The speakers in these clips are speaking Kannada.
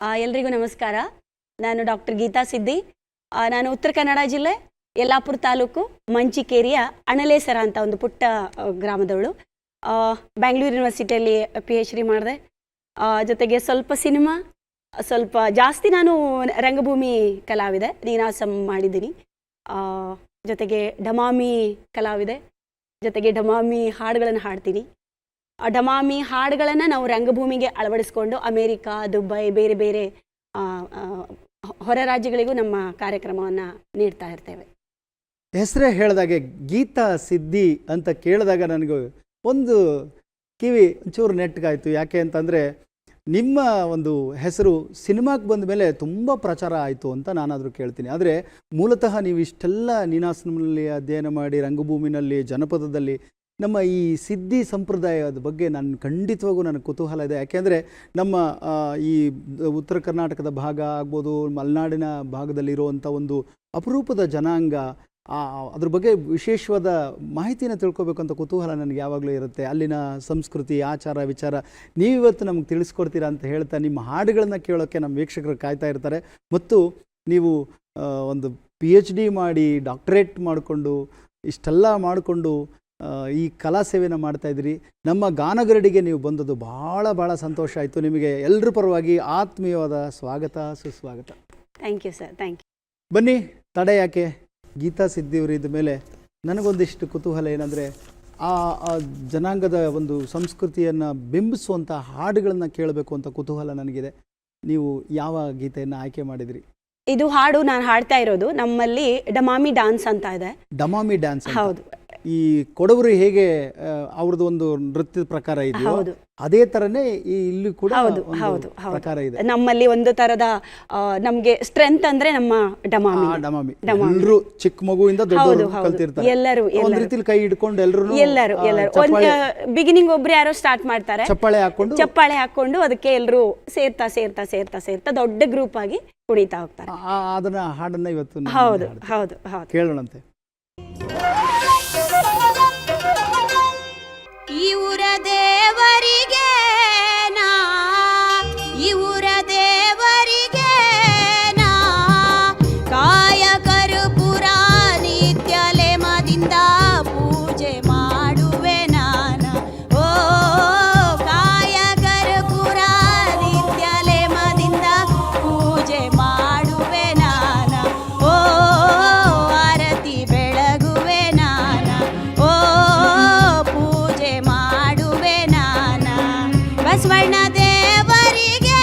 ಎಲ್ರಿಗೂ ನಮಸ್ಕಾರ. ನಾನು ಡಾಕ್ಟರ್ ಗೀತಾ ಸಿದ್ದಿ. ನಾನು ಉತ್ತರ ಕನ್ನಡ ಜಿಲ್ಲೆ ಯಲ್ಲಾಪುರ ತಾಲೂಕು ಮಂಚಿಕೇರಿಯ ಅಣಲೇಸರ ಅಂತ ಒಂದು ಪುಟ್ಟ ಗ್ರಾಮದವಳು. ಬ್ಯಾಂಗ್ಳೂರು ಯೂನಿವರ್ಸಿಟಿಯಲ್ಲಿ PhD ಮಾಡಿದೆ. ಜೊತೆಗೆ ಸ್ವಲ್ಪ ಸಿನಿಮಾ, ಸ್ವಲ್ಪ ಜಾಸ್ತಿ ನಾನು ರಂಗಭೂಮಿ ಕಲಾವಿದೆ, ನೀನಾಸಂ ಮಾಡಿದ್ದೀನಿ. ಜೊತೆಗೆ ಢಮಾಮಿ ಕಲಾವಿದೆ, ಜೊತೆಗೆ ಢಮಾಮಿ ಹಾಡುಗಳನ್ನು ಹಾಡ್ತೀನಿ. ಢಮಾಮಿ ಹಾಡುಗಳನ್ನು ನಾವು ರಂಗಭೂಮಿಗೆ ಅಳವಡಿಸ್ಕೊಂಡು ಅಮೇರಿಕಾ, ದುಬೈ, ಬೇರೆ ಬೇರೆ ಹೊರ ರಾಜ್ಯಗಳಿಗೂ ನಮ್ಮ ಕಾರ್ಯಕ್ರಮವನ್ನು ನೀಡ್ತಾ ಇರ್ತೇವೆ. ಹೆಸರೇ ಹೇಳಿದಾಗೆ ಗೀತಾ ಸಿದ್ದಿ ಅಂತ ಕೇಳಿದಾಗ ನನಗೆ ಒಂದು ಕಿವಿ ಒಂಚೂರು ನೆಟ್ಟಗಾಯಿತು. ಯಾಕೆ ಅಂತಂದರೆ ನಿಮ್ಮ ಒಂದು ಹೆಸರು ಸಿನಿಮಾಕ್ಕೆ ಬಂದ ಮೇಲೆ ತುಂಬ ಪ್ರಚಾರ ಆಯಿತು ಅಂತ ನಾನಾದರೂ ಕೇಳ್ತೀನಿ. ಆದರೆ ಮೂಲತಃ ನೀವು ಇಷ್ಟೆಲ್ಲ ನೀನಾಸಂನಲ್ಲಿ ಅಧ್ಯಯನ ಮಾಡಿ ರಂಗಭೂಮಿನಲ್ಲಿ, ಜನಪದದಲ್ಲಿ ನಮ್ಮ ಈ ಸಿದ್ದಿ ಸಂಪ್ರದಾಯದ ಬಗ್ಗೆ ಖಂಡಿತವಾಗೂ ನನಗೆ ಕುತೂಹಲ ಇದೆ. ಯಾಕೆಂದರೆ ನಮ್ಮ ಈ ಉತ್ತರ ಕರ್ನಾಟಕದ ಭಾಗ ಆಗ್ಬೋದು, ಮಲೆನಾಡಿನ ಭಾಗದಲ್ಲಿರುವಂಥ ಒಂದು ಅಪರೂಪದ ಜನಾಂಗ, ಅದ್ರ ಬಗ್ಗೆ ವಿಶೇಷವಾದ ಮಾಹಿತಿನ ತಿಳ್ಕೊಬೇಕು ಅಂತ ಕುತೂಹಲ ನನಗೆ ಯಾವಾಗಲೂ ಇರುತ್ತೆ. ಅಲ್ಲಿನ ಸಂಸ್ಕೃತಿ, ಆಚಾರ, ವಿಚಾರ ನೀವಿವತ್ತು ನಮ್ಗೆ ತಿಳಿಸ್ಕೊಡ್ತೀರಾ ಅಂತ ಹೇಳ್ತಾ ನಿಮ್ಮ ಹಾಡುಗಳನ್ನು ಕೇಳೋಕ್ಕೆ ನಮ್ಮ ವೀಕ್ಷಕರು ಕಾಯ್ತಾ ಇರ್ತಾರೆ. ಮತ್ತು ನೀವು ಒಂದು PhD ಮಾಡಿ ಡಾಕ್ಟರೇಟ್ ಮಾಡಿಕೊಂಡು ಇಷ್ಟೆಲ್ಲ ಮಾಡಿಕೊಂಡು ಈ ಕಲಾ ಸೇವೆನ ಮಾಡ್ತಾಯಿದ್ದೀರಿ. ನಮ್ಮ ಗಾನಗರಡಿಗೆ ನೀವು ಬಂದದ್ದು ಭಾಳ ಸಂತೋಷ ಆಯಿತು. ನಿಮಗೆ ಎಲ್ಲರ ಪರವಾಗಿ ಆತ್ಮೀಯವಾದ ಸ್ವಾಗತ, ಸುಸ್ವಾಗತ. Thank you sir, thank you. ಬನ್ನಿ, ತಡೆ ಯಾಕೆ, ಗೀತಾ ಸಿದ್ದಿಯವರು ಇದ್ದ ಮೇಲೆ ನನಗೊಂದಿಷ್ಟು ಕುತೂಹಲ ಏನಂದರೆ ಆ ಜನಾಂಗದ ಒಂದು ಸಂಸ್ಕೃತಿಯನ್ನು ಬಿಂಬಿಸುವಂಥ ಹಾಡುಗಳನ್ನು ಕೇಳಬೇಕು ಅಂತ ಕುತೂಹಲ ನನಗಿದೆ. ನೀವು ಯಾವ ಗೀತೆಯನ್ನು ಆಯ್ಕೆ ಮಾಡಿದಿರಿ? ಇದು ಹಾಡು ನಾನು ಹಾಡ್ತಾ ಇರೋದು ನಮ್ಮಲ್ಲಿ ಢಮಾಮಿ ಡ್ಯಾನ್ಸ್ ಅಂತ ಇದೆ. ಢಮಾಮಿ ಡ್ಯಾನ್ಸ್? ಹೌದು. ಈ ಕೊಡವರು ಹೇಗೆ ಅವ್ರದ್ದು ಒಂದು ನೃತ್ಯದ ಪ್ರಕಾರ ಇದೆಯೋ ಅದೇ ತರನೇ ಇಲ್ಲಿ ಕೂಡ ಪ್ರಕಾರ ಇದೆ. ನಮ್ಮಲ್ಲಿ ಒಂದು ತರದ ನಮ್ಗೆ ಸ್ಟ್ರೆಂತ್ ಅಂದ್ರೆ ನಮ್ಮ ಢಮಾಮಿ. ಎಲ್ಲರೂ ಚಿಕ್ಕ ಮಗುವಿಂದ ದೊಡ್ಡವರು ಕಲ್ತಿರ್ತಾರೆ. ಎಲ್ಲರೂ ಒಂದ್ ರೀತಿಲಿ ಕೈ ಹಿಡ್ಕೊಂಡು ಎಲ್ಲರೂ ಬಿಗಿನಿಂಗ್ ಒಬ್ರು ಯಾರೋ ಸ್ಟಾರ್ಟ್ ಮಾಡ್ತಾರೆ, ಚಪ್ಪಾಳೆ ಹಾಕೊಂಡು ಅದಕ್ಕೆ ಎಲ್ಲರೂ ಸೇರ್ತಾ ದೊಡ್ಡ ಗ್ರೂಪ್ ಆಗಿ ಕುಣಿತಾ ಹೋಗ್ತಾರೆ. ಅದನ್ನ ಹಾಡನ್ನ ಇವತ್ತು ಹೌದು ಕೇಳೋಣಂತೆ. ಇವರ ದೇವರಿಗೆ ಇವರ ದೇವರಿಗೆ ಕಾಯ ಕರ್ಪೂರ ನಿತ್ಯಲೆ ಮದಿಂದ ಪೂಜೆ ಮಾಡುವೆ ನಾನ. ಓ ಕಾಯ ಕರ್ಪೂರ ನಿತ್ಯಲೆ ಮದಿಂದ ಪೂಜೆ ಮಾಡುವೆ ನಾನ. ಓ ಆರತಿ ಬೆಳಗುವೆ ನಾನ. ಓ ಪೂಜೆ ಮಾಡುವೆ ನಾನ. ಬಸವಣ್ಣ ದೇವರಿಗೆ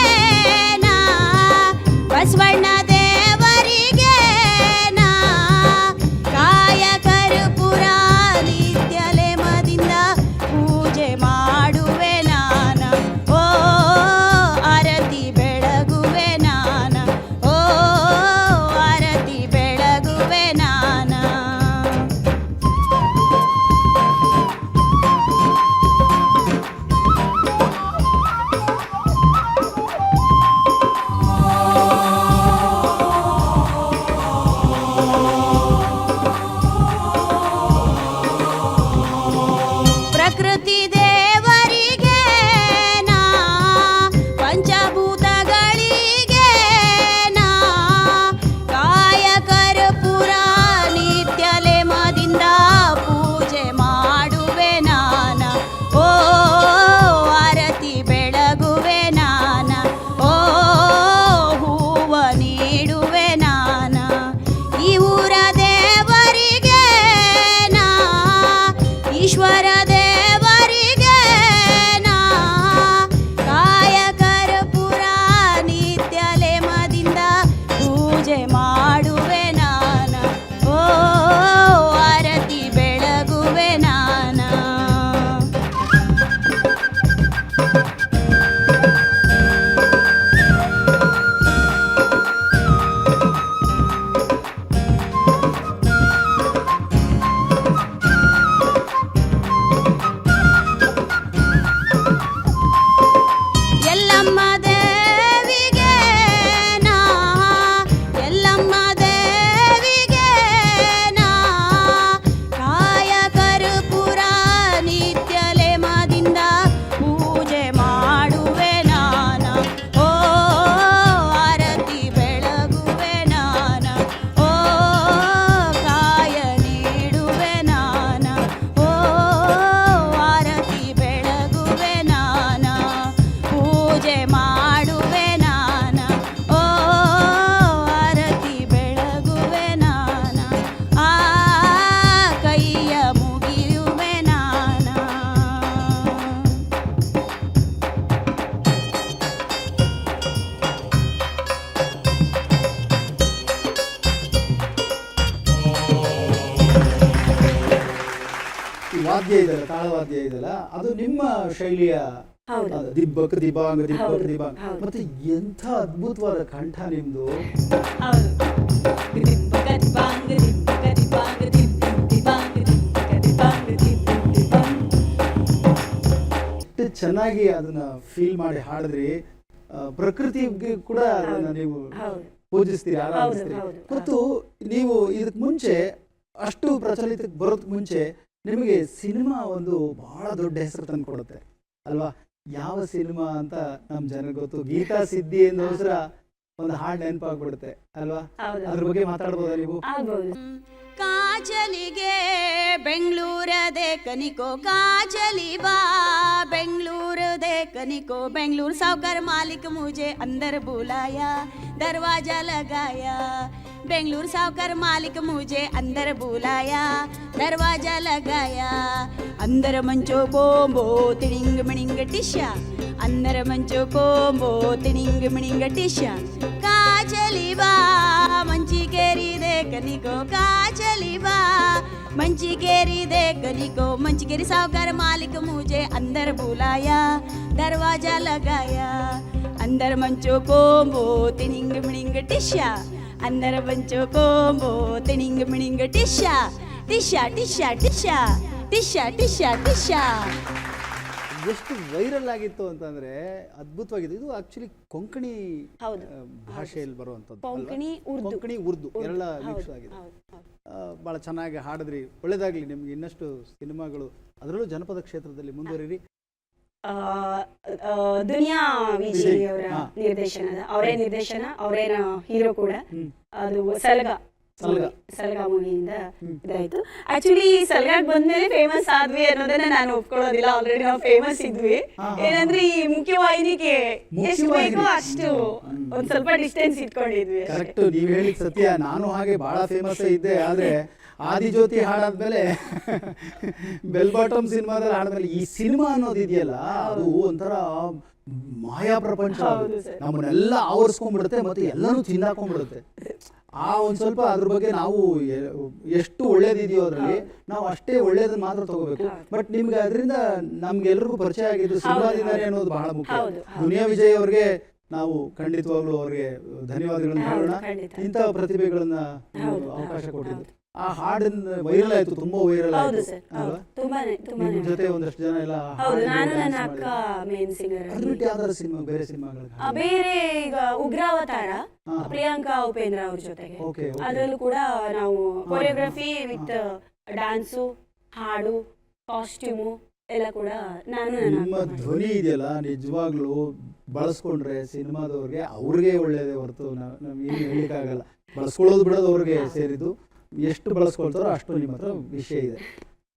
ವಾದ್ಯ ಇದೆಯಲ್ಲ, ತಾಳವಾದ್ಯ ಇದೆಯಲ್ಲ, ಅದು ನಿಮ್ಮ ಶೈಲಿಯ ಹೌದು. ದಿಬ್ಬಕ್ ದಿಬಾಂಗ್ ದಿಬ್ಬಕ್ ಹೌದು, ದಿಬಾಂಗ್. ಹೌದು. ಮತ್ತೆ ಎಂಥ ಅದ್ಭುತವಾದ ಕಂಠ ನಿಮ್ದು. ಹೌದು. ಎಷ್ಟು ಚೆನ್ನಾಗಿ ಅದನ್ನ ಫೀಲ್ ಮಾಡಿ ಹಾಡಿದ್ರಿ. ಪ್ರಕೃತಿಗೆ ಕೂಡ ಅದನ್ನ ನೀವು ಹೌದು. ಪೂಜಿಸ್ತೀರಿ, ಆರಾಧಿಸ್ತೀರಿ. ಹೌದು, ಹೌದು. ಮತ್ತು ನೀವು ಇದಕ್ ಮುಂಚೆ ಅಷ್ಟು ಪ್ರಚಲಿತಕ್ಕೆ ಬರೋದಕ್ಕೆ ಮುಂಚೆ ನಿಮಗೆ ಸಿನಿಮಾ ಒಂದು ಬಹಳ ದೊಡ್ಡ ಹೆಸರು ತಂದು ಕೊಡುತ್ತೆ ಅಲ್ವಾ? ಯಾವ ಸಿನಿಮಾ ಅಂತ ನಮ್ ಜನರಿಗೆ ಗೊತ್ತು. ಗೀತಾ ಸಿದ್ದಿ ಅನ್ನೋಸ್ರ ಒಂದು ಹಾಡು ನೆನಪಾಗ್ಬಿಡುತ್ತೆ ಅಲ್ವಾ? ಹೌದು. ಅದ್ರ ಬಗ್ಗೆ ಮಾತಾಡ್ಬೋದಾ ನೀವು? ಆಗ್ಬೋದು. ಕಾಜಲಿಗೆ ಬೆಂಗಳೂರದೆ ಕನಿಕೋ ಕಾಜಲಿ ಬಾ ಬೆಂಗಳೂರದೆ ಕನಿಕೋ ಬೆಂಗಳೂರು सावकार मालिक मुझे अंदर बुलाया दरवाजा लगाया बेंगलुरु सावकार मालिक मुझे अंदर बुलाया दरवाजा लगाया अंदर मंचो कोंबो तिणिंग मिणिंग टिशा अंदर मंचो कोंबो तिणिंग मिणिंग टिशा काजली बा मंची केरी दे कनिको काजली बा मंची केरी दे कनिको मंची केरी सावकार मालिक मुझे अंदर बुलाया दरवाजा लगाया अंदर मंचो कोंबो तिणिंग मिणिंग टिशा अंदर मंचो कोंबो तिणिंग मिणिंग टिशा टिशा टिशा टिशा टिशा टिशा टिशा ಎಷ್ಟು ವೈರಲ್ ಆಗಿತ್ತು ಅಂತಂದ್ರೆ ಅದ್ಭುತವಾಗಿದೆ. ಇದು ಆಕ್ಚುಲಿ ಕೊಂಕಣಿ ಹೌದು. ಭಾಷೆಯಲ್ಲಿ ಬರುವಂತದ್ದು. ಕೊಂಕಣಿ, ಉರ್ದು. ಕೊಂಕಣಿ ಉರ್ದು ಎಲ್ಲ ಮಿಕ್ಸ್ ಆಗಿದೆ. ಬಹಳ ಚೆನ್ನಾಗಿ ಹಾಡಿದ್ರಿ. ಒಳ್ಳೇದಾಗ್ಲಿ ನಿಮ್ಗೆ ಇನ್ನಷ್ಟು ಸಿನಿಮಾಗಳು, ಅದರಲ್ಲೂ ಜನಪದ ಕ್ಷೇತ್ರದಲ್ಲಿ ಮುಂದುವರಿರಿ. ದುನಿಯಾ ವಿಜಯ್ ಅವರ ನಿರ್ದೇಶನದ, ಅವರೇ ನಿರ್ದೇಶನ, ಅವರೇನ ಹೀರೋ ಕೂಡ. ಅದು ಸಲಗ ಮೂವಿಯಿಂದ ಇದಾಯ್ತು. ಆಕ್ಚುಲಿ ಸಲಗಾಗ್ ಬಂದ್ಮೇಲೆ ಫೇಮಸ್ ಆದ್ವಿ ಅನ್ನೋದನ್ನ ನಾನು ಒಪ್ಕೊಳ್ಳೋದಿಲ್ಲ. ಆಲ್ರೆಡಿ ನಾವು ಫೇಮಸ್ ಇದ್ವಿ. ಏನಂದ್ರೆ ಈ ಮುಖ್ಯವಾಹಿನಿಗೆ ಎಷ್ಟು ಬೇಕೋ ಅಷ್ಟು ಒಂದ್ ಸ್ವಲ್ಪ ಡಿಸ್ಟೆನ್ಸ್ ಇಟ್ಕೊಂಡಿದ್ವಿ. ಕರೆಕ್ಟ್, ನೀವ್ ಹೇಳಿ ಸತ್ಯ. ನಾನು ಹಾಗೆ ಬಹಳ ಫೇಮಸ್ ಇದ್ದೆ. ಆದ್ರೆ ಆದಿಜ್ಯೋತಿ ಹಾಡಾದ್ಮೇಲೆ ಬೆಲ್ ಬಾಟಮ್ ಸಿನಿಮಾದಲ್ಲಿ ಹಾಡಿದ್ಮೇಲೆ ಈ ಸಿನಿಮಾ ಅನ್ನೋದು ಇದೆಯಲ್ಲ, ಅದು ಒಂಥರ ಮಾಯಾ ಪ್ರಪಂಚ. ನಮ್ಮನ್ನೆಲ್ಲ ಆವರಿಸ್ಕೊಂಡ್ಬಿಡುತ್ತೆ ಮತ್ತೆ ಎಲ್ಲಾನು ತಿಂದಾಕೊಂಡ್ಬಿಡುತ್ತೆ. ಆ ಒಂದ್ ಸ್ವಲ್ಪ ಅದ್ರ ಬಗ್ಗೆ ನಾವು ಎಷ್ಟು ಒಳ್ಳೇದಿದೆಯೋ ಅದ್ರಲ್ಲಿ ನಾವು ಅಷ್ಟೇ ಒಳ್ಳೇದನ್ನ ಮಾತ್ರ ತಗೋಬೇಕು. ಬಟ್ ನಿಮ್ಗೆ ಅದರಿಂದ ನಮ್ಗೆಲ್ರಿಗೂ ಪರಿಚಯ ಆಗಿದ್ದು ಸಿನಿಮಾದಿಂದಾನೆ ಅನ್ನೋದು ಬಹಳ ಮುಖ್ಯ. ದುನಿಯಾ ವಿಜಯ್ ಅವ್ರಿಗೆ ನಾವು ಖಂಡಿತವಾಗ್ಲೂ ಅವ್ರಿಗೆ ಧನ್ಯವಾದಗಳನ್ನ ಹೇಳೋಣ. ಇಂತಹ ಪ್ರತಿಭೆಗಳನ್ನ ಅವಕಾಶ ಕೊಟ್ಟಿದ್ದು. ಆ ಹಾಡಿನ ವೈರಲ್ ಆಯ್ತು, ತುಂಬಾ ವೈರಲ್ ಆಯ್ತು ಅಲ್ವಾ? ನಿಮ್ ಜೊತೆ ಒಂದಷ್ಟು ಜನ ಎಲ್ಲ ಯಾವ್ದಾರ ಸಿನಿಮಾ, ಬೇರೆ ಸಿನಿಮಾಗಳು ಬೇರೆ ಈಗ ಉಗ್ರಾವತಾರ, ಪ್ರಿಯಾಂಕಾ ಉಪೇಂದ್ರ ಅವ್ರ ಜೊತೆಗೆ, ಅದ್ರಲ್ಲೂ ಕೂಡ ನಾವು ಕೊರಿಯೋಗ್ರಫಿ ವಿತ್ ಡ್ಯಾನ್ಸು, ಹಾಡು, ಕಾಸ್ಟ್ಯೂಮು ಎಲ್ಲ ಕೂಡ ನಾನು. ನಿಮ್ಮ ಧ್ವನಿ ಇದೆಯಲ್ಲ ನಿಜವಾಗ್ಲೂ ಬಳಸ್ಕೊಂಡ್ರೆ ಸಿನಿಮಾದವ್ರಿಗೆ ಅವ್ರಿಗೆ ಒಳ್ಳೇದೇ ಹೊರತು ನಮ್ಗೆ ಏನು ಹೇಳಿಕ್ಕಾಗಲ್ಲ. ಬಳಸ್ಕೊಳ್ಳೋದು ಬಿಡೋದು ಅವ್ರಿಗೆ ಸೇರಿದ್ದು. ಎಷ್ಟು ಬಳಸ್ಕೊಳ್ತಾರೋ ಅಷ್ಟು ನಿಮ್ಮ ಹತ್ರ ವಿಷಯ ಇದೆ.